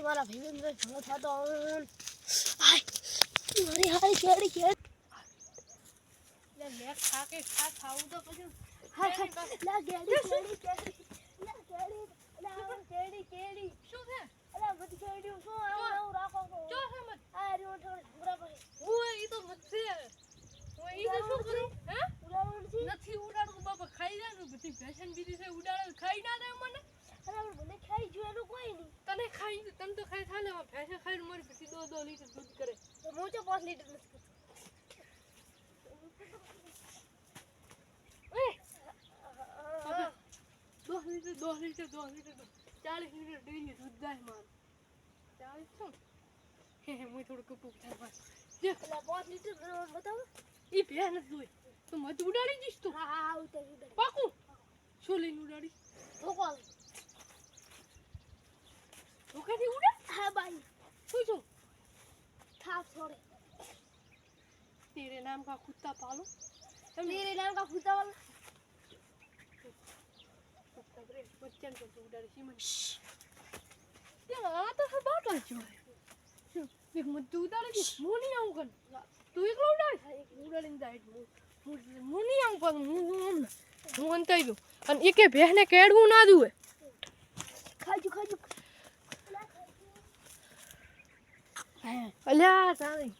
મારા ભીમેન્દ્ર ઝઘડો થતો આય મારી હારી કેડી કેડ લે લે ખાકે ખાવું તો પછી હા લા કેડી કેડી કેડી લા કેડી લા કેડી શું છે અલા બધી કેડી શું આવું રાખો જો છે મત આ રી થોડો ઝઘડા પછી ઓય ઈ તો મત છે ઓય ઈ તો શું કરું હે ઉડાડું છે નથી ઉડાડું બાપા ખાઈ જાય ને બધી ફેશન બીજી છે ઉડાડે ખાઈ ના દે મને અરે મને ખાઈ જોવાનું કોઈ નહીં તને ખાઈ તને તો ખાઈ થાલે ફેશન ખાઈને મારી પછી 2 લીટર દૂધ કરે તો હું તો 5 લીટર નથી કરતો એ 2 લીટર 40 લીટર ડેલી દૂધ જાય માર 40 શું હે હું થોડું કપૂક થાય બસ દેખ 5 લીટર બતાવ ઈ ભે ન જોઈ તો મત ઉડાડી દીસ તું હા ઉડાડી પાકું શું લઈને ઉડાડી ભોકોલ ભોકાથી ઉડે હા ભાઈ શું થાપ છોડે तेरे नाम का कुत्ता पालो मेरे नाम का कुत्ता वाला बच्चन को उड़ाड़ी सीमन ये आ तो है बात है देख मत उड़ाड़ी मुंह नहीं आऊं कन तू एक उड़ाड़ी जाए मुंह नहीं आऊं पर मुंह अंतर दो અને એકે ભેને કેડવું ના દુએ ખાજુ અલ્યા તારી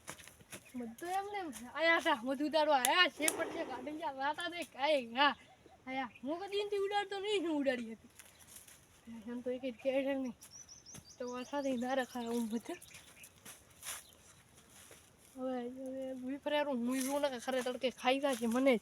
મધુ એમને આયા તા મધુ તારો આયા છે પણ છે ગાડી જા વાતા દે કાઈ હા આયા હું કદી ઇનથી ઉડાડતો નહીં હું ઉડાડી હતી એમ તો એક જ કેડે નહીં તો વાતા દે ના રખાય હું બધે હવે વિપરેરું હું ને ખરે તડકે ખાઈ જાય છે મને